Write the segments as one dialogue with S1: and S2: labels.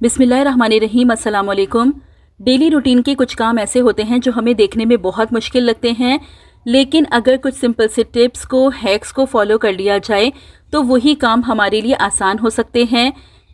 S1: बिस्मिल्लाहिर्रहमानिर्रहीम, अस्सलाम वालेकुम। डेली रूटीन के कुछ काम ऐसे होते हैं जो हमें देखने में बहुत मुश्किल लगते हैं, लेकिन अगर कुछ सिंपल से टिप्स को, हैक्स को फॉलो कर लिया जाए तो वही काम हमारे लिए आसान हो सकते हैं।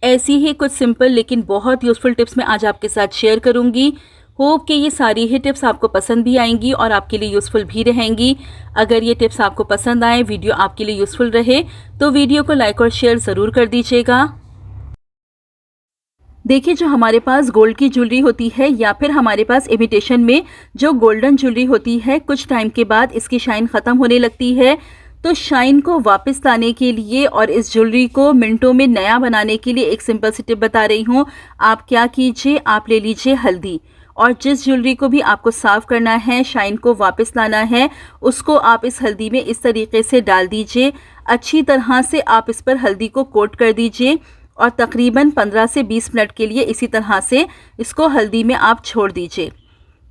S1: ऐसी ही कुछ सिंपल लेकिन बहुत यूज़फुल टिप्स मैं आज आपके साथ शेयर करूंगी। होप कि ये सारी ही टिप्स आपको पसंद भी आएंगी और आपके लिए यूज़फुल भी रहेंगी। अगर ये टिप्स आपको पसंद आए, वीडियो आपके लिए यूज़फुल रहे तो वीडियो को लाइक और शेयर ज़रूर कर दीजिएगा। देखिए, जो हमारे पास गोल्ड की ज्वेलरी होती है या फिर हमारे पास इमिटेशन में जो गोल्डन ज्वेलरी होती है, कुछ टाइम के बाद इसकी शाइन ख़त्म होने लगती है। तो शाइन को वापस लाने के लिए और इस ज्वेलरी को मिनटों में नया बनाने के लिए एक सिंपल सी टिप बता रही हूँ। आप क्या कीजिए, आप ले लीजिए हल्दी, और जिस ज्वेलरी को भी आपको साफ़ करना है, शाइन को वापस लाना है, उसको आप इस हल्दी में इस तरीके से डाल दीजिए। अच्छी तरह से आप इस पर हल्दी को कोट कर दीजिए और तकरीबन 15 से 20 मिनट के लिए इसी तरह से इसको हल्दी में आप छोड़ दीजिए।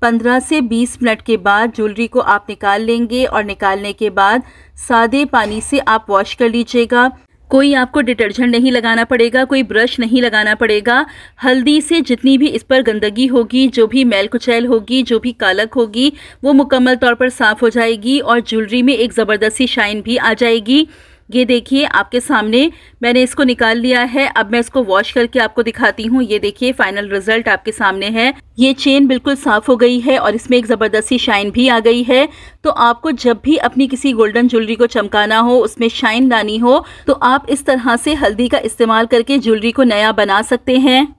S1: 15 से 20 मिनट के बाद ज्वेलरी को आप निकाल लेंगे और निकालने के बाद सादे पानी से आप वॉश कर लीजिएगा। कोई आपको डिटर्जेंट नहीं लगाना पड़ेगा, कोई ब्रश नहीं लगाना पड़ेगा। हल्दी से जितनी भी इस पर गंदगी होगी, जो भी मैल कुचैल होगी, जो भी कालक होगी, वो मुकम्मल तौर पर साफ़ हो जाएगी और ज्वेलरी में एक ज़बरदस्त सी शाइन भी आ जाएगी। ये देखिए, आपके सामने मैंने इसको निकाल लिया है। अब मैं इसको वॉश करके आपको दिखाती हूँ। ये देखिए, फाइनल रिजल्ट आपके सामने है। ये चेन बिल्कुल साफ़ हो गई है और इसमें एक ज़बरदस्त सी शाइन भी आ गई है। तो आपको जब भी अपनी किसी गोल्डन ज्वेलरी को चमकाना हो, उसमें शाइन लानी हो, तो आप इस तरह से हल्दी का इस्तेमाल करके ज्वेलरी को नया बना सकते हैं।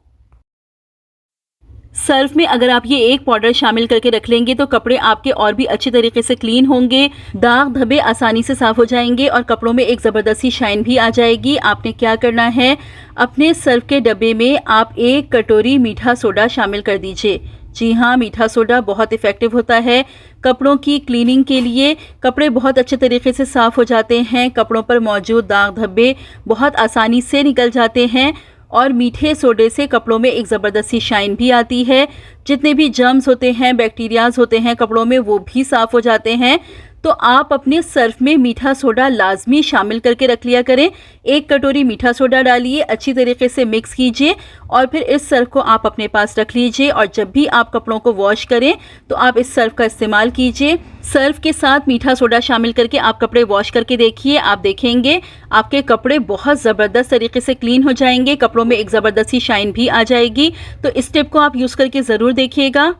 S1: सर्फ में अगर आप ये एक पाउडर शामिल करके रख लेंगे तो कपड़े आपके और भी अच्छी तरीके से क्लीन होंगे, दाग धब्बे आसानी से साफ़ हो जाएंगे और कपड़ों में एक ज़बरदस्त सी शाइन भी आ जाएगी। आपने क्या करना है, अपने सर्फ के डब्बे में आप 1 कटोरी मीठा सोडा शामिल कर दीजिए। जी हाँ, मीठा सोडा बहुत इफ़ेक्टिव होता है कपड़ों की क्लीनिंग के लिए। कपड़े बहुत अच्छे तरीके से साफ़ हो जाते हैं, कपड़ों पर मौजूद दाग धब्बे बहुत आसानी से निकल जाते हैं और मीठे सोडे से कपड़ों में एक ज़बरदस्त सी शाइन भी आती है। जितने भी जर्म्स होते हैं, बैक्टीरियाज होते हैं कपड़ों में, वो भी साफ़ हो जाते हैं। तो आप अपने सर्फ में मीठा सोडा लाजमी शामिल करके रख लिया करें। 1 कटोरी मीठा सोडा डालिए, अच्छी तरीके से मिक्स कीजिए और फिर इस सर्फ को आप अपने पास रख लीजिए और जब भी आप कपड़ों को वॉश करें तो आप इस सर्फ का इस्तेमाल कीजिए। सर्फ के साथ मीठा सोडा शामिल करके आप कपड़े वॉश करके देखिए, आप देखेंगे आपके कपड़े बहुत ज़बरदस्त तरीके से क्लीन हो जाएंगे, कपड़ों में एक ज़बरदस्त सी शाइन भी आ जाएगी। तो इस टिप को आप यूज़ करके ज़रूर देखिएगा।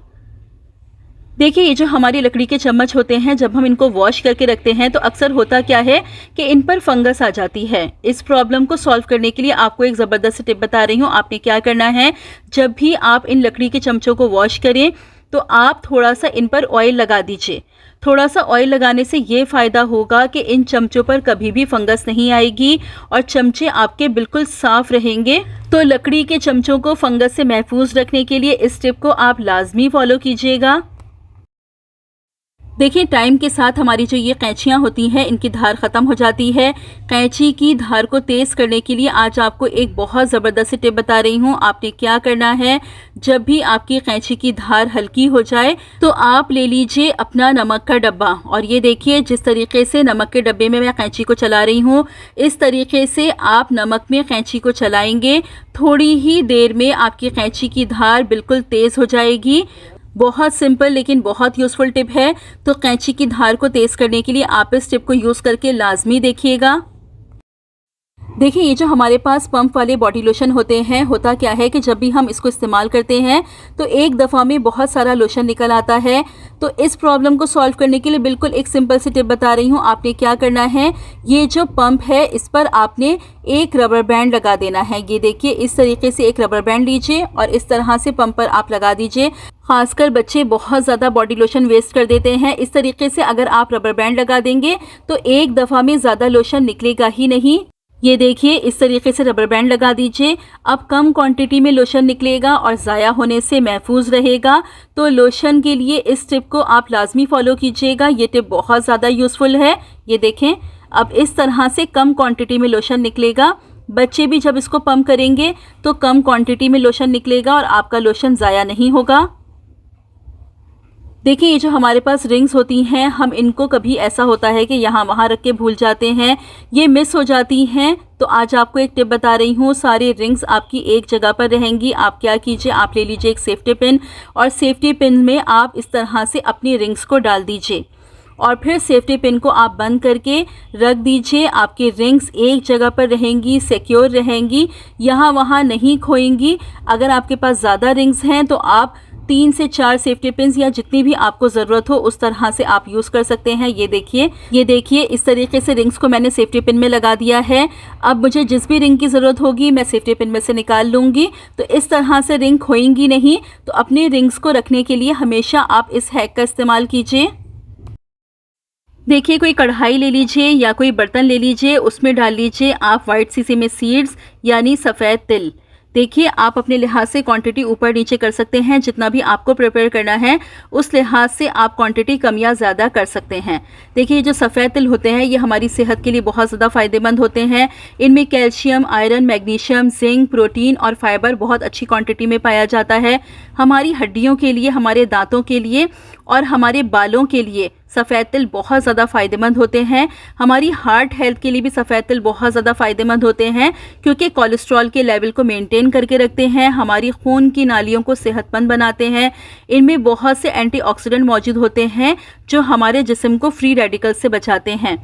S1: देखिए, ये जो हमारी लकड़ी के चम्मच होते हैं, जब हम इनको वॉश करके रखते हैं तो अक्सर होता क्या है कि इन पर फंगस आ जाती है। इस प्रॉब्लम को सॉल्व करने के लिए आपको एक ज़बरदस्त टिप बता रही हूँ। आपने क्या करना है, जब भी आप इन लकड़ी के चमचों को वॉश करें तो आप थोड़ा सा इन पर ऑयल लगा दीजिए। थोड़ा सा ऑयल लगाने से ये फ़ायदा होगा कि इन चमचों पर कभी भी फंगस नहीं आएगी और चमचे आपके बिल्कुल साफ़ रहेंगे। तो लकड़ी के चमचों को फंगस से महफूज रखने के लिए इस टिप को आप लाजमी फॉलो कीजिएगा। देखिए, टाइम के साथ हमारी जो ये कैंचियाँ होती हैं, इनकी धार ख़त्म हो जाती है। कैंची की धार को तेज़ करने के लिए आज आपको एक बहुत ज़बरदस्त टिप बता रही हूँ। आपने क्या करना है, जब भी आपकी कैंची की धार हल्की हो जाए तो आप ले लीजिए अपना नमक का डब्बा और ये देखिए, जिस तरीके से नमक के डब्बे में मैं कैंची को चला रही हूँ, इस तरीके से आप नमक में कैंची को चलाएंगे। थोड़ी ही देर में आपकी कैंची की धार बिल्कुल तेज़ हो जाएगी। बहुत सिंपल लेकिन बहुत यूज़फुल टिप है। तो कैंची की धार को तेज़ करने के लिए आप इस टिप को यूज़ करके लाजमी देखिएगा। देखिए, ये जो हमारे पास पंप वाले बॉडी लोशन होते हैं, होता क्या है कि जब भी हम इसको इस्तेमाल करते हैं तो एक दफ़ा में बहुत सारा लोशन निकल आता है। तो इस प्रॉब्लम को सॉल्व करने के लिए बिल्कुल एक सिंपल सी टिप बता रही हूँ। आपने क्या करना है, ये जो पंप है इस पर आपने एक रबर बैंड लगा देना है। ये देखिए, इस तरीके से एक रबर बैंड लीजिए और इस तरह से पंप पर आप लगा दीजिए। खासकर बच्चे बहुत ज़्यादा बॉडी लोशन वेस्ट कर देते हैं। इस तरीके से अगर आप रबर बैंड लगा देंगे तो एक दफ़ा में ज़्यादा लोशन निकलेगा ही नहीं। ये देखिए, इस तरीके से रबर बैंड लगा दीजिए। अब कम क्वांटिटी में लोशन निकलेगा और ज़ाया होने से महफूज रहेगा। तो लोशन के लिए इस टिप को आप लाजमी फॉलो कीजिएगा। ये टिप बहुत ज़्यादा यूज़फुल है। ये देखें, अब इस तरह से कम क्वांटिटी में लोशन निकलेगा। बच्चे भी जब इसको पंप करेंगे तो कम क्वांटिटी में लोशन निकलेगा और आपका लोशन ज़ाया नहीं होगा। देखिए, ये जो हमारे पास रिंग्स होती हैं, हम इनको कभी ऐसा होता है कि यहाँ वहाँ रख के भूल जाते हैं, ये मिस हो जाती हैं। तो आज आपको एक टिप बता रही हूँ, सारे रिंग्स आपकी एक जगह पर रहेंगी। आप क्या कीजिए, आप ले लीजिए एक सेफ्टी पिन और सेफ्टी पिन में आप इस तरह से अपनी रिंग्स को डाल दीजिए और फिर सेफ्टी पिन को आप बंद करके रख दीजिए। आपकी रिंग्स एक जगह पर रहेंगी, सिक्योर रहेंगी, यहाँ वहाँ नहीं खोएंगी। अगर आपके पास ज़्यादा रिंग्स हैं तो आप 3 से 4 सेफ्टी पिन्स या जितनी भी आपको ज़रूरत हो उस तरह से आप यूज़ कर सकते हैं। ये देखिए इस तरीके से रिंग्स को मैंने सेफ्टी पिन में लगा दिया है। अब मुझे जिस भी रिंग की ज़रूरत होगी मैं सेफ्टी पिन में से निकाल लूँगी, तो इस तरह से रिंग खोएंगी नहीं। तो अपने रिंग्स को रखने के लिए हमेशा आप इस हैक का इस्तेमाल कीजिए। देखिए, कोई कढ़ाई ले लीजिए या कोई बर्तन ले लीजिए, उसमें डाल लीजिए आप वाइट सीसे में सीड्स यानी सफ़ेद तिल। देखिए, आप अपने लिहाज से क्वांटिटी ऊपर नीचे कर सकते हैं, जितना भी आपको प्रिपेयर करना है उस लिहाज से आप क्वांटिटी कम या ज़्यादा कर सकते हैं। देखिए, जो सफ़ेद तिल होते हैं ये हमारी सेहत के लिए बहुत ज़्यादा फ़ायदेमंद होते हैं। इनमें calcium, iron, magnesium, zinc, protein और फाइबर बहुत अच्छी क्वांटिटी में पाया जाता है। हमारी हड्डियों के लिए, हमारे दांतों के लिए और हमारे बालों के लिए सफ़ेद तिल बहुत ज़्यादा फ़ायदेमंद होते हैं। हमारी हार्ट हेल्थ के लिए भी सफ़ेद तिल बहुत ज़्यादा फ़ायदेमंद होते हैं, क्योंकि कोलेस्ट्रॉल के लेवल को मेंटेन करके रखते हैं, हमारी खून की नालियों को सेहतमंद बनाते हैं। इनमें बहुत से एंटीऑक्सीडेंट मौजूद होते हैं जो हमारे जिस्म को फ्री रेडिकल से बचाते हैं।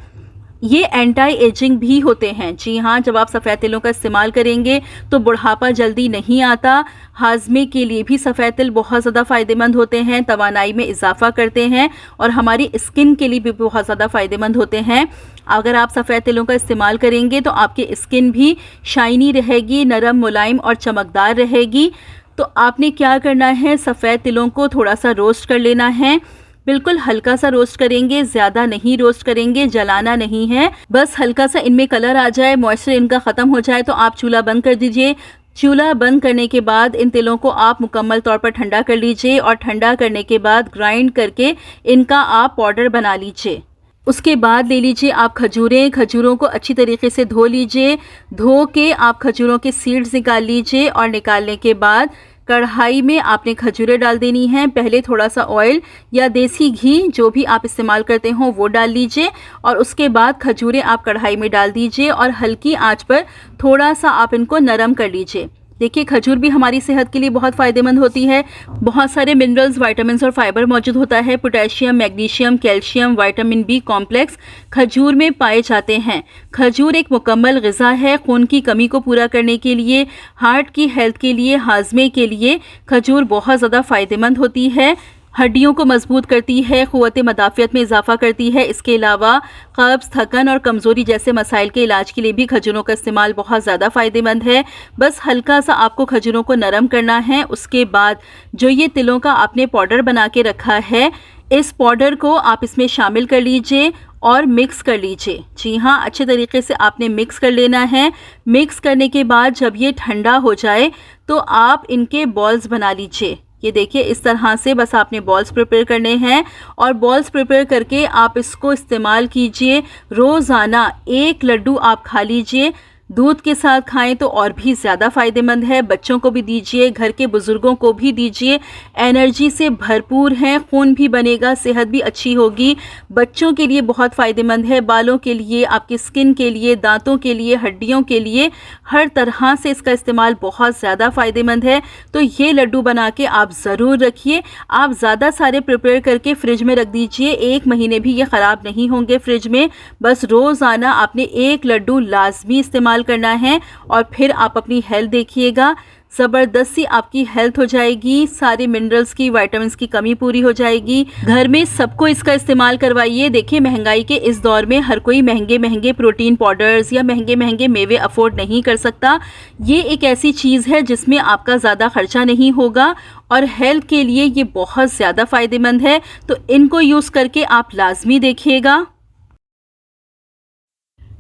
S1: ये एंटी एजिंग भी होते हैं। जी हाँ, जब आप सफ़ेद तिलों का इस्तेमाल करेंगे तो बुढ़ापा जल्दी नहीं आता। हाजमे के लिए भी सफ़ेद तिल बहुत ज़्यादा फ़ायदेमंद होते हैं, तवानाई में इजाफा करते हैं और हमारी स्किन के लिए भी बहुत ज़्यादा फ़ायदेमंद होते हैं। अगर आप सफ़ेद तिलों का इस्तेमाल करेंगे तो आपकी स्किन भी शाइनी रहेगी, नरम, मुलायम और चमकदार रहेगी। तो आपने क्या करना है, सफ़ेद तिलों को थोड़ा सा रोस्ट कर लेना है। बिल्कुल हल्का सा रोस्ट करेंगे, ज़्यादा नहीं रोस्ट करेंगे, जलाना नहीं है। बस हल्का सा इनमें कलर आ जाए, मॉइस्चर इनका ख़त्म हो जाए तो आप चूल्हा बंद कर दीजिए। चूल्हा बंद करने के बाद इन तिलों को आप मुकम्मल तौर पर ठंडा कर लीजिए और ठंडा करने के बाद ग्राइंड करके इनका आप पाउडर बना लीजिए। उसके बाद ले लीजिए आप खजूरों को अच्छी तरीके से धो लीजिए। धो के आप खजूरों के सीड्स निकाल लीजिए और निकालने के बाद कढ़ाई में आपने खजूरें डाल देनी हैं। पहले थोड़ा सा ऑयल या देसी घी जो भी आप इस्तेमाल करते हो वो डाल लीजिए और उसके बाद खजूरें आप कढ़ाई में डाल दीजिए और हल्की आंच पर थोड़ा सा आप इनको नरम कर लीजिए। देखिए, खजूर भी हमारी सेहत के लिए बहुत फ़ायदेमंद होती है। बहुत सारे मिनरल्स, विटामिन्स और फाइबर मौजूद होता है। Potassium, magnesium, calcium, vitamin B complex खजूर में पाए जाते हैं। खजूर एक मुकम्मल ग़िज़ा है। खून की कमी को पूरा करने के लिए, हार्ट की हेल्थ के लिए, हाजमे के लिए खजूर बहुत ज़्यादा फ़ायदेमंद होती है। हड्डियों को मजबूत करती है, क़ुव्वत मदाफ़ियत में इजाफा करती है। इसके अलावा कब्ज़, थकन और कमज़ोरी जैसे मसाइल के इलाज के लिए भी खजूरों का इस्तेमाल बहुत ज़्यादा फ़ायदेमंद है। बस हल्का सा आपको खजूरों को नरम करना है। उसके बाद जो ये तिलों का आपने पाउडर बना के रखा है, इस पाउडर को आप इसमें शामिल कर लीजिए और मिक्स कर लीजिए। जी हाँ, अच्छे तरीके से आपने मिक्स कर लेना है। मिक्स करने के बाद जब ये ठंडा हो जाए तो आप इनके बॉल्स बना लीजिए। ये देखिए, इस तरह से बस आपने बॉल्स प्रिपेयर करने हैं और बॉल्स प्रिपेयर करके आप इसको इस्तेमाल कीजिए। रोज़ाना 1 लड्डू आप खा लीजिए। दूध के साथ खाएं तो और भी ज़्यादा फ़ायदेमंद है। बच्चों को भी दीजिए, घर के बुज़ुर्गों को भी दीजिए। एनर्जी से भरपूर है, खून भी बनेगा, सेहत भी अच्छी होगी। बच्चों के लिए बहुत फ़ायदेमंद है, बालों के लिए, आपकी स्किन के लिए, दांतों के लिए, हड्डियों के लिए, हर तरह से इसका इस्तेमाल बहुत ज़्यादा फ़ायदेमंद है। तो ये लड्डू बना के आप ज़रूर रखिए। आप ज़्यादा सारे प्रिपेयर करके फ्रिज में रख दीजिए, 1 महीने भी ये ख़राब नहीं होंगे फ्रिज में। बस रोज़ाना आपने 1 लड्डू लाजमी इस्तेमाल करना है और फिर आप अपनी हेल्थ देखिएगा। ज़बरदस्ती आपकी हेल्थ हो जाएगी, सारे मिनरल्स की, विटामिन्स की कमी पूरी हो जाएगी। घर में सबको इसका इस्तेमाल करवाइए। देखिए, महंगाई के इस दौर में हर कोई महंगे प्रोटीन पाउडर्स या महंगे मेवे अफोर्ड नहीं कर सकता। ये एक ऐसी चीज़ है जिसमें आपका ज़्यादा खर्चा नहीं होगा और हेल्थ के लिए ये बहुत ज़्यादा फ़ायदेमंद है। तो इनको यूज़ करके आप लाजमी देखिएगा।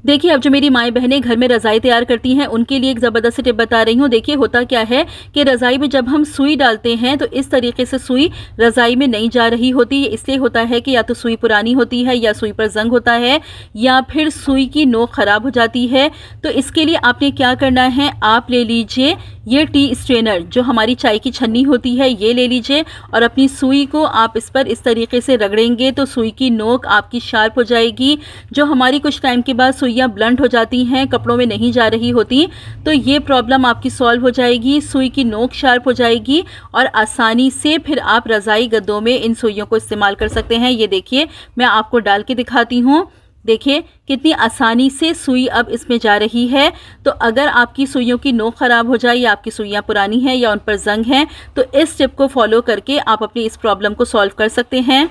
S1: देखिए, अब जो मेरी माएँ बहनें घर में रज़ाई तैयार करती हैं उनके लिए एक ज़बरदस्त टिप बता रही हूँ। देखिए, होता क्या है कि रज़ाई में जब हम सुई डालते हैं तो इस तरीके से सुई रज़ाई में नहीं जा रही होती। ये इसलिए होता है कि या तो सुई पुरानी होती है या सुई पर जंग होता है या फिर सुई की नोक ख़राब हो जाती है। तो इसके लिए आपने क्या करना है, आप ले लीजिए ये टी स्ट्रेनर, जो हमारी चाय की छन्नी होती है, ये ले लीजिए और अपनी सुई को आप इस पर इस तरीके से रगड़ेंगे तो सुई की नोक आपकी शार्प हो जाएगी। जो हमारी कुछ टाइम के बाद सुई सुइयाँ ब्लंट हो जाती हैं, कपड़ों में नहीं जा रही होती, तो ये प्रॉब्लम आपकी सॉल्व हो जाएगी। सुई की नोक शार्प हो जाएगी और आसानी से फिर आप रज़ाई गद्दों में इन सुइयों को इस्तेमाल कर सकते हैं। ये देखिए, मैं आपको डाल के दिखाती हूँ। देखिए कितनी आसानी से सुई अब इसमें जा रही है। तो अगर आपकी सुइयों की नोक ख़राब हो जाए या आपकी सुइयाँ पुरानी हैं या उन पर जंग हैं, तो इस टिप को फॉलो करके आप अपनी इस प्रॉब्लम को सॉल्व कर सकते हैं।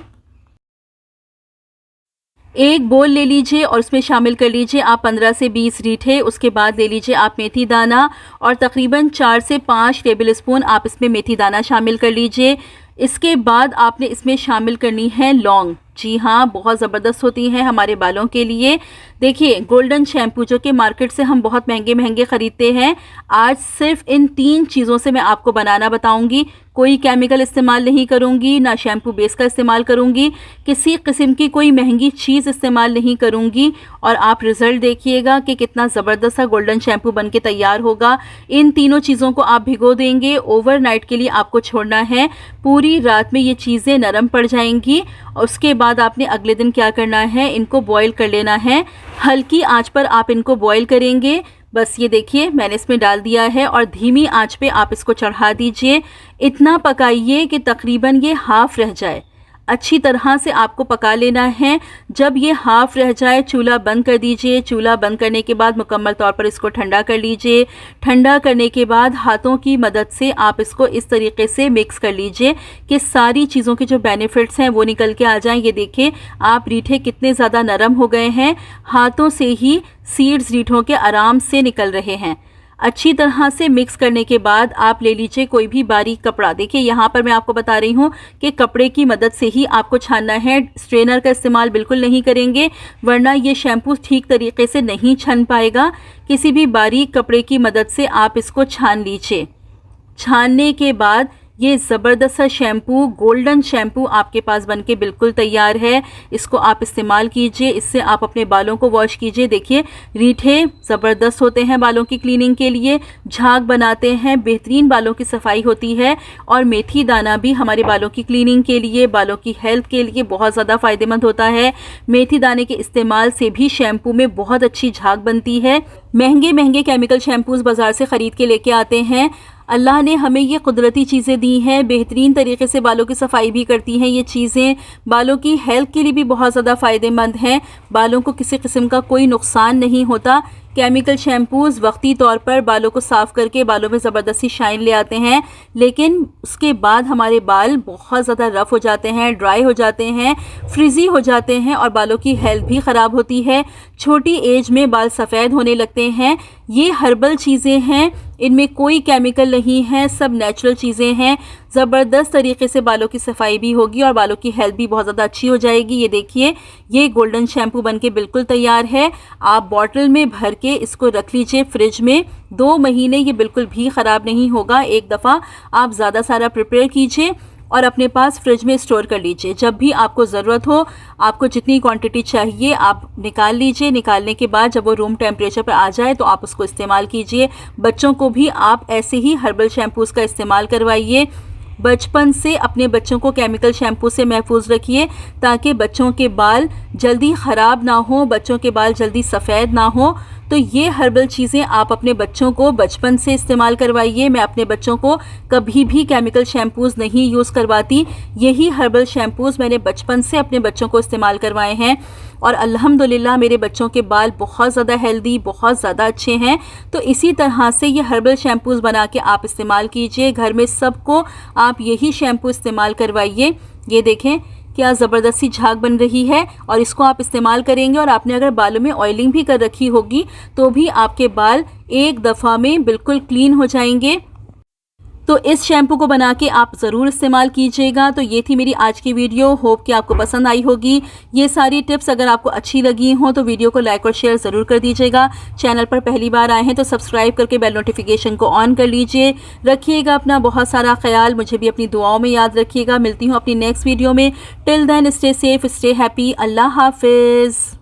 S1: एक बोल ले लीजिए और उसमें शामिल कर लीजिए आप 15 से 20 रीठे। उसके बाद ले लीजिए आप मेथी दाना और तकरीबन 4 से 5 टेबल स्पून आप इसमें मेथी दाना शामिल कर लीजिए। इसके बाद आपने इसमें शामिल करनी है लौंग। जी हाँ, बहुत ज़बरदस्त होती हैं हमारे बालों के लिए। देखिए गोल्डन शैम्पू जो कि मार्केट से हम बहुत महंगे महंगे ख़रीदते हैं, आज सिर्फ इन 3 चीज़ों से मैं आपको बनाना बताऊंगी। कोई केमिकल इस्तेमाल नहीं करूंगी, ना शैम्पू बेस का इस्तेमाल करूंगी, किसी किस्म की कोई महंगी चीज़ इस्तेमाल नहीं करूंगी। और आप रिज़ल्ट देखिएगा कि कितना ज़बरदस्त सा गोल्डन शैम्पू बन के तैयार होगा। इन तीनों चीज़ों को आप भिगो देंगे, ओवरनाइट के लिए आपको छोड़ना है। पूरी रात में ये चीज़ें नरम पड़ जाएंगी और उसके बाद आपने अगले दिन क्या करना है, इनको बॉईल कर लेना है। हल्की आंच पर आप इनको बॉईल करेंगे। बस ये देखिए मैंने इसमें डाल दिया है और धीमी आंच पे आप इसको चढ़ा दीजिए। इतना पकाइए कि तकरीबन ये हाफ़ रह जाए। अच्छी तरह से आपको पका लेना है। जब ये हाफ़ रह जाए चूल्हा बंद कर दीजिए। चूल्हा बंद करने के बाद मुकम्मल तौर पर इसको ठंडा कर लीजिए। ठंडा करने के बाद हाथों की मदद से आप इसको इस तरीके से मिक्स कर लीजिए कि सारी चीज़ों के जो बेनिफिट्स हैं वो निकल के आ जाएं। ये देखिए आप रीठे कितने ज़्यादा नरम हो गए हैं, हाथों से ही सीड्स रीठों के आराम से निकल रहे हैं। अच्छी तरह से मिक्स करने के बाद आप ले लीजिए कोई भी बारीक कपड़ा। देखिए यहाँ पर मैं आपको बता रही हूँ कि कपड़े की मदद से ही आपको छानना है। स्ट्रेनर का इस्तेमाल बिल्कुल नहीं करेंगे वरना ये शैम्पू ठीक तरीके से नहीं छन पाएगा। किसी भी बारीक कपड़े की मदद से आप इसको छान लीजिए। छानने के बाद ये ज़बरदस्त सा शैम्पू, गोल्डन शैम्पू आपके पास बनके बिल्कुल तैयार है। इसको आप इस्तेमाल कीजिए, इससे आप अपने बालों को वॉश कीजिए। देखिए रीठे ज़बरदस्त होते हैं बालों की क्लीनिंग के लिए, झाग बनाते हैं, बेहतरीन बालों की सफाई होती है। और मेथी दाना भी हमारे बालों की क्लीनिंग के लिए, बालों की हेल्थ के लिए बहुत ज़्यादा फ़ायदेमंद होता है। मेथी दाने के इस्तेमाल से भी शैम्पू में बहुत अच्छी झाग बनती है। महंगे महंगे केमिकल शैम्पूज़ बाज़ार से ख़रीद के लेके आते हैं। अल्लाह ने हमें ये कुदरती चीज़ें दी हैं, बेहतरीन तरीके से बालों की सफाई भी करती हैं। ये चीज़ें बालों की हेल्थ के लिए भी बहुत ज़्यादा फ़ायदेमंद हैं। बालों को किसी किस्म का कोई नुकसान नहीं होता। केमिकल शैम्पूज़ वक्ती तौर पर बालों को साफ़ करके बालों में ज़बरदस्ती शाइन ले आते हैं, लेकिन उसके बाद हमारे बाल बहुत ज़्यादा रफ़ हो जाते हैं, ड्राई हो जाते हैं, फ्रिज़ी हो जाते हैं और बालों की हेल्थ भी ख़राब होती है। छोटी एज में बाल सफ़ेद होने लगते हैं। ये हर्बल चीज़ें हैं, इनमें कोई केमिकल नहीं है, सब नेचुरल चीज़ें हैं। ज़बरदस्त तरीके से बालों की सफाई भी होगी और बालों की हेल्थ भी बहुत ज़्यादा अच्छी हो जाएगी। ये देखिए ये गोल्डन शैम्पू बनके बिल्कुल तैयार है। आप बॉटल में भर के इसको रख लीजिए फ्रिज में, 2 महीने ये बिल्कुल भी ख़राब नहीं होगा। एक दफ़ा आप ज़्यादा सारा प्रिपेयर कीजिए और अपने पास फ्रिज में स्टोर कर लीजिए। जब भी आपको ज़रूरत हो, आपको जितनी क्वांटिटी चाहिए आप निकाल लीजिए। निकालने के बाद जब वो रूम टेम्परेचर पर आ जाए तो आप उसको इस्तेमाल कीजिए। बच्चों को भी आप ऐसे ही हर्बल शैम्पूज़ का इस्तेमाल करवाइए। बचपन से अपने बच्चों को केमिकल शैम्पू से महफूज रखिए ताकि बच्चों के बाल जल्दी ख़राब ना हो, बच्चों के बाल जल्दी सफ़ेद ना हो। तो ये हर्बल चीज़ें आप अपने बच्चों को बचपन से इस्तेमाल करवाइए। मैं अपने बच्चों को कभी भी केमिकल शैम्पूज़ नहीं यूज़ करवाती। यही हर्बल शैम्पूज़ मैंने बचपन से अपने बच्चों को इस्तेमाल करवाए हैं और अल्हम्दुलिल्लाह मेरे बच्चों के बाल बहुत ज़्यादा हेल्दी, बहुत ज़्यादा अच्छे हैं। तो इसी तरह से ये हर्बल शैम्पूज़ बना के आप इस्तेमाल कीजिए। घर में सबको आप यही शैम्पू इस्तेमाल करवाइए। ये देखें क्या ज़बरदस्ती झाग बन रही है और इसको आप इस्तेमाल करेंगे और आपने अगर बालों में ऑयलिंग भी कर रखी होगी तो भी आपके बाल एक दफ़ा में बिल्कुल क्लीन हो जाएंगे। तो इस शैम्पू को बना के आप ज़रूर इस्तेमाल कीजिएगा। तो ये थी मेरी आज की वीडियो, होप कि आपको पसंद आई होगी। ये सारी टिप्स अगर आपको अच्छी लगी हों तो वीडियो को लाइक और शेयर ज़रूर कर दीजिएगा। चैनल पर पहली बार आए हैं तो सब्सक्राइब करके बेल नोटिफिकेशन को ऑन कर लीजिए। रखिएगा अपना बहुत सारा ख्याल, मुझे भी अपनी दुआओं में याद रखिएगा। मिलती हूँ अपनी नेक्स्ट वीडियो में। Till then stay safe, stay happy. अल्लाह हाफिज़।